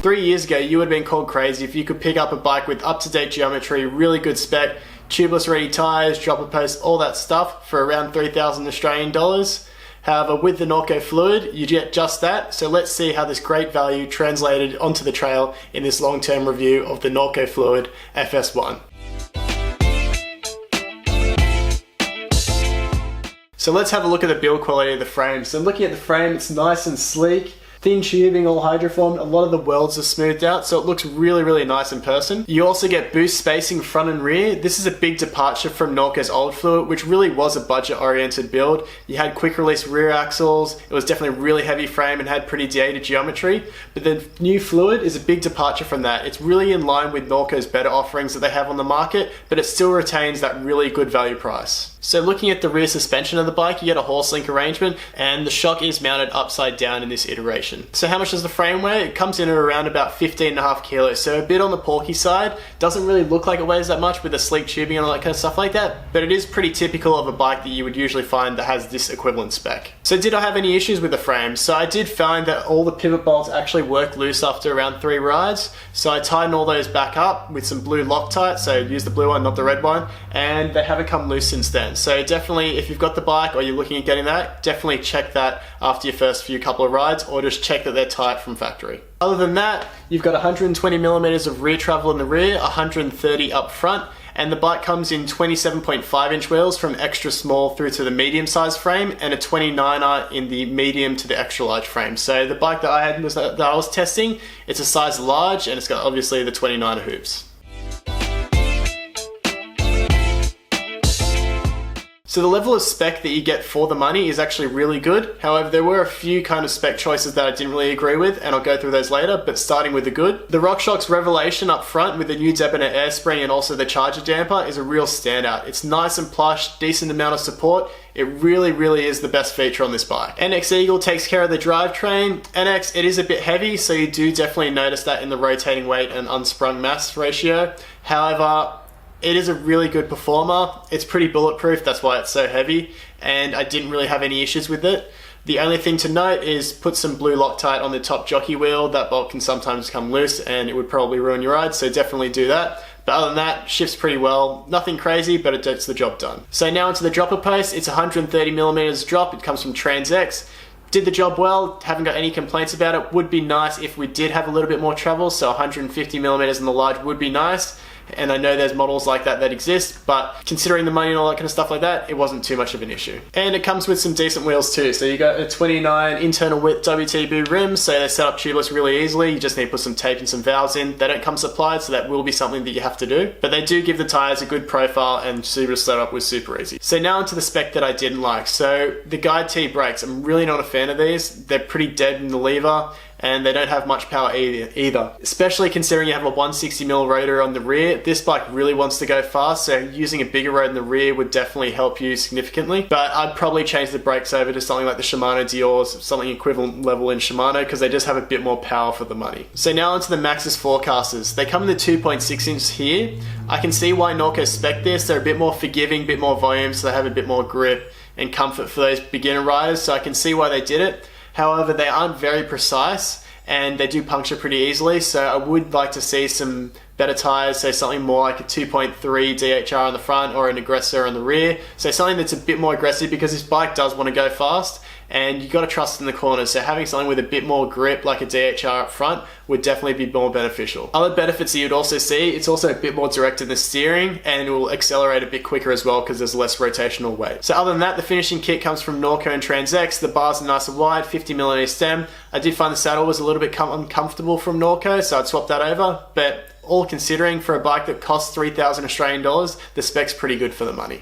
Three years ago, you would have been called crazy if you could pick up a bike with up-to-date geometry, really good spec, tubeless ready tyres, dropper post, all that stuff for around 3,000 Australian dollars. However, with the Norco Fluid, you get just that. So let's see how this great value translated onto the trail in this long-term review of the Norco Fluid FS1. So let's have a look at the build quality of the frame. So looking at the frame, it's nice and sleek. Thin tubing, all hydroformed, a lot of the welds are smoothed out, so it looks really, really nice in person. You also get boost spacing front and rear. This is a big departure from Norco's old Fluid, which really was a budget-oriented build. You had quick release rear axles, it was definitely a really heavy frame and had pretty dated geometry, but the new Fluid is a big departure from that. It's really in line with Norco's better offerings that they have on the market, but it still retains that really good value price. So looking at the rear suspension of the bike, you get a horse link arrangement, and the shock is mounted upside down in this iteration. So how much does the frame weigh? It comes in at around about 15.5 kilos, so a bit on the porky side. Doesn't really look like it weighs that much with the sleek tubing and all that kind of stuff like that, but it is pretty typical of a bike that you would usually find that has this equivalent spec. So did I have any issues with the frame? So I did find that all the pivot bolts actually worked loose after around 3 rides, so I tightened all those back up with some blue Loctite, so use the blue one, not the red one, and they haven't come loose since then. So definitely, if you've got the bike or you're looking at getting that, definitely check that after your first couple of rides, or just check that they're tight from factory. Other than that, you've got 120 millimeters of rear travel in the rear, 130 up front, and the bike comes in 27.5 inch wheels from extra small through to the medium size frame, and a 29er in the medium to the extra large frame. So the bike that I was testing, it's a size large, and it's got obviously the 29er hoops. So the level of spec that you get for the money is actually really good. However, there were a few kind of spec choices that I didn't really agree with, and I'll go through those later, but starting with the good. The RockShox Revelation up front with the new debonair air spring and also the charger damper is a real standout. It's nice and plush, decent amount of support. It really, really is the best feature on this bike. NX Eagle takes care of the drivetrain. NX, it is a bit heavy, so you do definitely notice that in the rotating weight and unsprung mass ratio. However, it is a really good performer. It's pretty bulletproof, that's why it's so heavy, and I didn't really have any issues with it. The only thing to note is put some blue Loctite on the top jockey wheel. That bolt can sometimes come loose and it would probably ruin your ride, so definitely do that. But other than that, shifts pretty well. Nothing crazy, but it gets the job done. So now into the dropper post. It's 130 millimeters drop. It comes from TransX. Did the job well, haven't got any complaints about it. Would be nice if we did have a little bit more travel, so 150 millimeters in the large would be nice. And I know there's models like that that exist, but considering the money and all that kind of stuff like that, it wasn't too much of an issue. And it comes with some decent wheels too. So you got a 29 internal width WTB rims, so they're set up tubeless really easily. You just need to put some tape and some valves in. They don't come supplied, so that will be something that you have to do. But they do give the tires a good profile, and super setup was super easy. So now onto the spec that I didn't like. So the Guide T brakes, I'm really not a fan of these. They're pretty dead in the lever, and they don't have much power either. Especially considering you have a 160mm rotor on the rear. This bike really wants to go fast, so using a bigger rotor in the rear would definitely help you significantly. But I'd probably change the brakes over to something like the Shimano Dior's, something equivalent level in Shimano, because they just have a bit more power for the money. So now onto the Maxxis Forecasters. They come in the 2.6 inch here. I can see why Norco spec this. They're a bit more forgiving, a bit more volume, so they have a bit more grip and comfort for those beginner riders, so I can see why they did it. However, they aren't very precise and they do puncture pretty easily, so I would like to see some better tires, so something more like a 2.3 DHR on the front or an aggressor on the rear. So something that's a bit more aggressive, because this bike does want to go fast and you've got to trust in the corners. So having something with a bit more grip like a DHR up front would definitely be more beneficial. Other benefits that you'd also see, it's also a bit more direct in the steering and it will accelerate a bit quicker as well because there's less rotational weight. So other than that, the finishing kit comes from Norco and TransX. The bars are nice and wide, 50mm stem. I did find the saddle was a little bit uncomfortable from Norco, so I'd swap that over. But all considering, for a bike that costs 3,000 Australian dollars, the spec's pretty good for the money.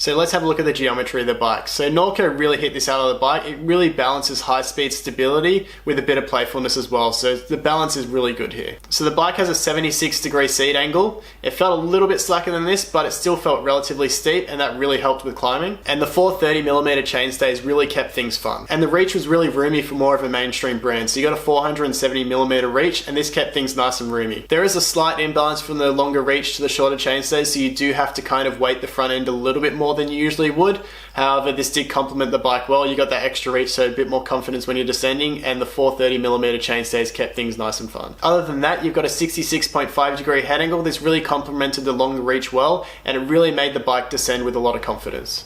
So let's have a look at the geometry of the bike. So Norco really hit this out of the bike. It really balances high speed stability with a bit of playfulness as well. So the balance is really good here. So the bike has a 76-degree seat angle. It felt a little bit slacker than this, but it still felt relatively steep, and that really helped with climbing. And the 430mm chainstays really kept things fun. And the reach was really roomy for more of a mainstream brand. So you got a 470mm reach, and this kept things nice and roomy. There is a slight imbalance from the longer reach to the shorter chainstays, so you do have to kind of weight the front end a little bit more than you usually would. However, this did complement the bike well. You got that extra reach, so a bit more confidence when you're descending, and the 430mm chainstays kept things nice and fun. Other than that, you've got a 66.5-degree head angle. This really complemented the longer reach well, and it really made the bike descend with a lot of confidence.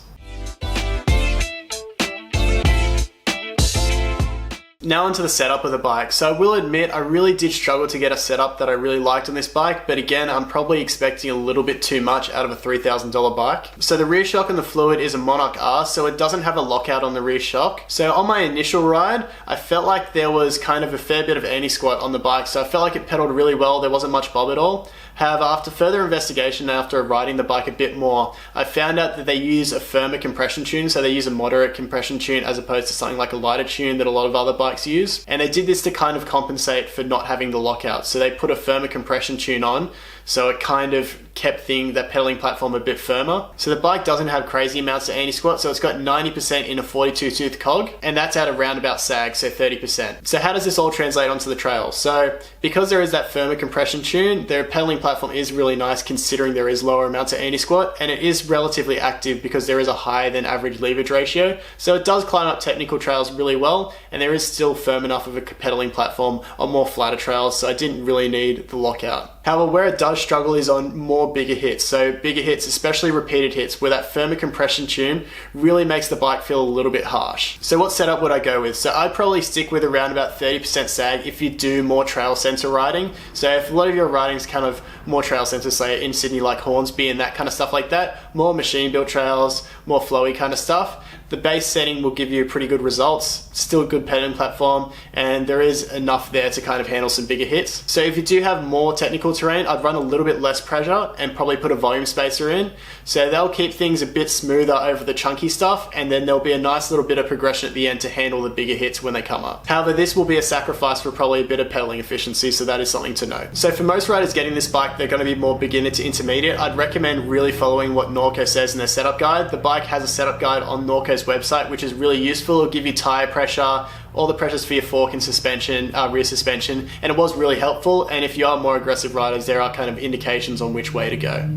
Now onto the setup of the bike. So I will admit I really did struggle to get a setup that I really liked on this bike, but again, I'm probably expecting a little bit too much out of a $3,000 bike. So the rear shock in the Fluid is a Monarch R, so it doesn't have a lockout on the rear shock. So on my initial ride, I felt like there was kind of a fair bit of anti-squat on the bike, so I felt like it pedaled really well. There wasn't much bob at all. However, after further investigation, after riding the bike a bit more, I found out that they use a firmer compression tune, so they use a moderate compression tune as opposed to something like a lighter tune that a lot of other bikes use. And they did this to kind of compensate for not having the lockout. So they put a firmer compression tune on, so it kind of kept that pedaling platform a bit firmer. So the bike doesn't have crazy amounts of anti-squat, so it's got 90% in a 42 tooth cog, and that's at a roundabout sag, so 30%. So how does this all translate onto the trail? So because there is that firmer compression tune, their pedaling platform is really nice considering there is lower amounts of anti-squat, and it is relatively active because there is a higher than average leverage ratio. So it does climb up technical trails really well, and there is still firm enough of a pedaling platform on more flatter trails, so I didn't really need the lockout. However, where it does struggle is on more bigger hits. So bigger hits, especially repeated hits, where that firmer compression tune really makes the bike feel a little bit harsh. So what setup would I go with? So I'd probably stick with around about 30% sag if you do more trail sensor riding. So if a lot of your riding is kind of more trail sensor, say in Sydney like Hornsby and that kind of stuff like that, more machine built trails, more flowy kind of stuff, the base setting will give you pretty good results, still a good pedaling platform, and there is enough there to kind of handle some bigger hits. So if you do have more technical terrain, I'd run a little bit less pressure and probably put a volume spacer in. So they'll keep things a bit smoother over the chunky stuff, and then there'll be a nice little bit of progression at the end to handle the bigger hits when they come up. However, this will be a sacrifice for probably a bit of pedaling efficiency, so that is something to note. So for most riders getting this bike, they're going to be more beginner to intermediate. I'd recommend really following what Norco says in their setup guide. The bike has a setup guide on Norco's website, which is really useful. It'll give you tire pressure, all the pressures for your fork and suspension, rear suspension, and it was really helpful. And if you are more aggressive riders, there are kind of indications on which way to go.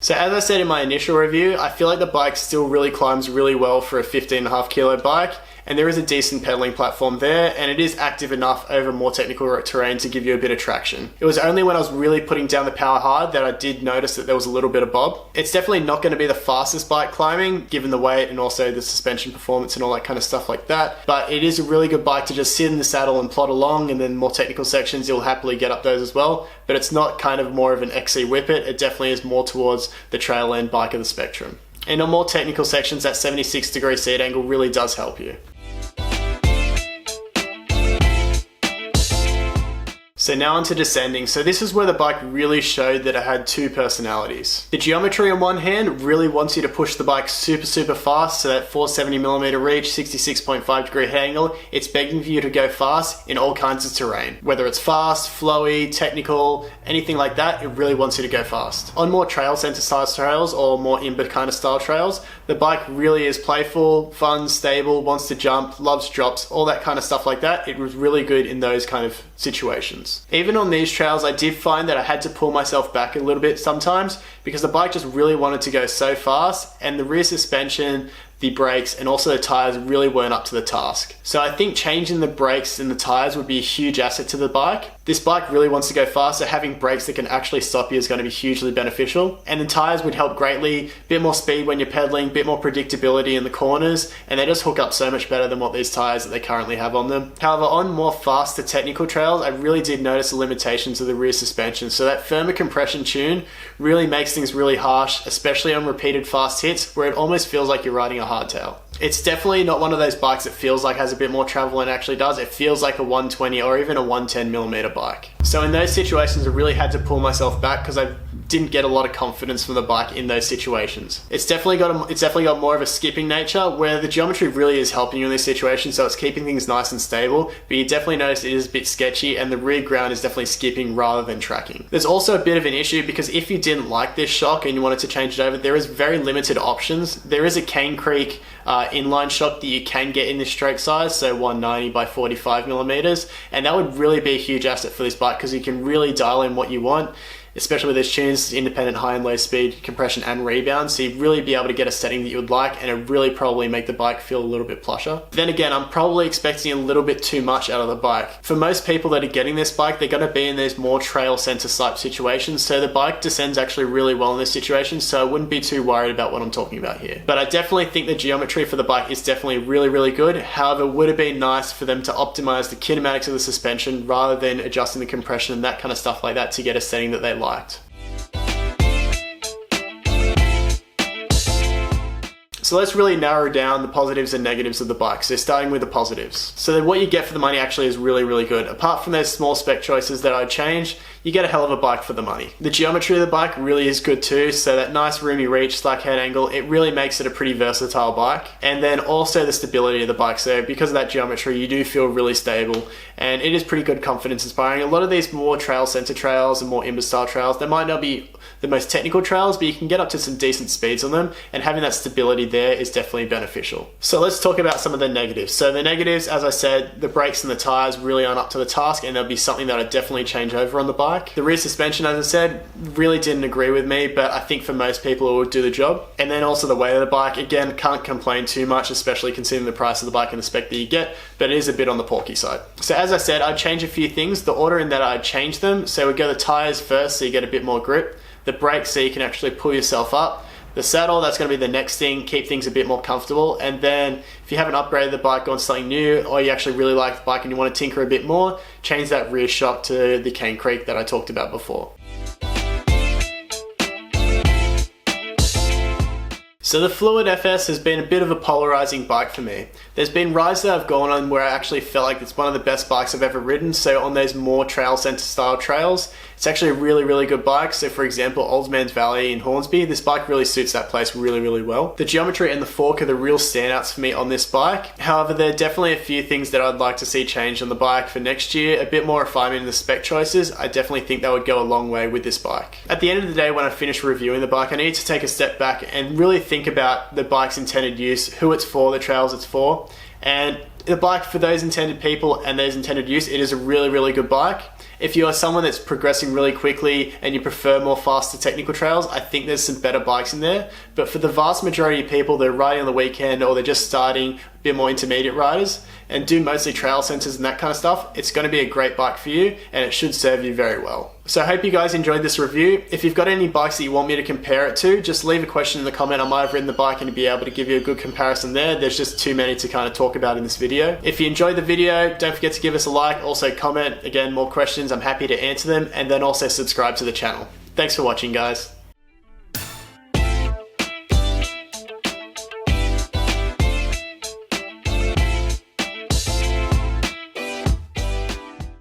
So as I said in my initial review, I feel like the bike still really climbs really well for a 15.5 kilo bike, and there is a decent pedaling platform there, and it is active enough over more technical terrain to give you a bit of traction. It was only when I was really putting down the power hard that I did notice that there was a little bit of bob. It's definitely not going to be the fastest bike climbing, given the weight and also the suspension performance and all that kind of stuff like that, but it is a really good bike to just sit in the saddle and plod along, and then more technical sections, you'll happily get up those as well, but it's not kind of more of an XC whip it definitely is more towards the trail end bike of the spectrum. And on more technical sections, that 76-degree seat angle really does help you. So now onto descending. So this is where the bike really showed that it had two personalities. The geometry on one hand really wants you to push the bike super fast, so that 470mm reach, 66.5-degree head angle, it's begging for you to go fast in all kinds of terrain. Whether it's fast, flowy, technical, anything like that, it really wants you to go fast. On more trail center style trails or more IMBA kind of style trails, the bike really is playful, fun, stable, wants to jump, loves drops, all that kind of stuff like that. It was really good in those kind of situations. Even on these trails, I did find that I had to pull myself back a little bit sometimes because the bike just really wanted to go so fast, and the rear suspension, the brakes, and also the tires really weren't up to the task. So I think changing the brakes and the tires would be a huge asset to the bike. This bike really wants to go fast, so having brakes that can actually stop you is going to be hugely beneficial. And the tires would help greatly, a bit more speed when you're pedaling, a bit more predictability in the corners, and they just hook up so much better than what these tires that they currently have on them. However, on more faster technical trails, I really did notice the limitations of the rear suspension. So that firmer compression tune really makes things really harsh, especially on repeated fast hits where it almost feels like you're riding a hardtail. It's definitely not one of those bikes that feels like has a bit more travel than it actually does. It feels like a 120 or even a 110mm bike. So in those situations, I really had to pull myself back because I didn't get a lot of confidence from the bike in those situations. It's definitely got more of a skipping nature, where the geometry really is helping you in this situation, so it's keeping things nice and stable, but you definitely notice it is a bit sketchy and the rear ground is definitely skipping rather than tracking. There's also a bit of an issue because if you didn't like this shock and you wanted to change it over, there is very limited options. There is a Cane Creek inline shock that you can get in this stroke size, so 190 by 45mm, and that would really be a huge asset for this bike because you can really dial in what you want, especially with those tunes, independent high and low speed, compression and rebound, so you'd really be able to get a setting that you would like, and it really probably make the bike feel a little bit plusher. Then again, I'm probably expecting a little bit too much out of the bike. For most people that are getting this bike, they're going to be in those more trail center type situations, so the bike descends actually really well in this situation, so I wouldn't be too worried about what I'm talking about here. But I definitely think the geometry for the bike is definitely really, really good. However, it would have been nice for them to optimize the kinematics of the suspension rather than adjusting the compression and that kind of stuff like that to get a setting that they liked. So let's really narrow down the positives and negatives of the bike. So starting with the positives. So then what you get for the money actually is really, really good. Apart from those small spec choices that I'd change, you get a hell of a bike for the money. The geometry of the bike really is good too. So that nice roomy reach, slack head angle, it really makes it a pretty versatile bike. And then also the stability of the bike. So because of that geometry, you do feel really stable and it is pretty good confidence inspiring. A lot of these more trail center trails and more Imba style trails, they might not be the most technical trails, but you can get up to some decent speeds on them, and having that stability there is definitely beneficial. So let's talk about some of the negatives. So the negatives, as I said, the brakes and the tires really aren't up to the task, and there'll be something that I'd definitely change over on the bike. The rear suspension, as I said, really didn't agree with me, but I think for most people it would do the job. And then also the weight of the bike, again, can't complain too much, especially considering the price of the bike and the spec that you get, but it is a bit on the porky side. So as I said, I'd change a few things. The order in that I'd change them, so we'd go the tires first so you get a bit more grip. The brakes so you can actually pull yourself up. The saddle, that's going to be the next thing, keep things a bit more comfortable. And then if you haven't upgraded the bike, gone something new, or you actually really like the bike and you want to tinker a bit more, change that rear shock to the Cane Creek that I talked about before. So the Fluid FS has been a bit of a polarizing bike for me. There's been rides that I've gone on where I actually felt like it's one of the best bikes I've ever ridden. So on those more trail center style trails, it's actually a really, really good bike. So for example, Old Man's Valley in Hornsby, this bike really suits that place really, really well. The geometry and the fork are the real standouts for me on this bike. However, there are definitely a few things that I'd like to see changed on the bike for next year. A bit more refinement in the spec choices. I definitely think that would go a long way with this bike. At the end of the day, when I finish reviewing the bike, I need to take a step back and really think about the bike's intended use, who it's for, the trails it's for, and the bike for those intended people and those intended use, it is a really, really good bike. If you are someone that's progressing really quickly and you prefer more faster technical trails, I think there's some better bikes in there. But for the vast majority of people that are riding on the weekend or they're just starting, a bit more intermediate riders, and do mostly trail centers and that kind of stuff, it's going to be a great bike for you and it should serve you very well. So I hope you guys enjoyed this review. If you've got any bikes that you want me to compare it to, just leave a question in the comment. I might have ridden the bike and be able to give you a good comparison there. There's just too many to kind of talk about in this video. If you enjoyed the video, don't forget to give us a like, also comment, again, more questions, I'm happy to answer them, and then also subscribe to the channel. Thanks for watching, guys.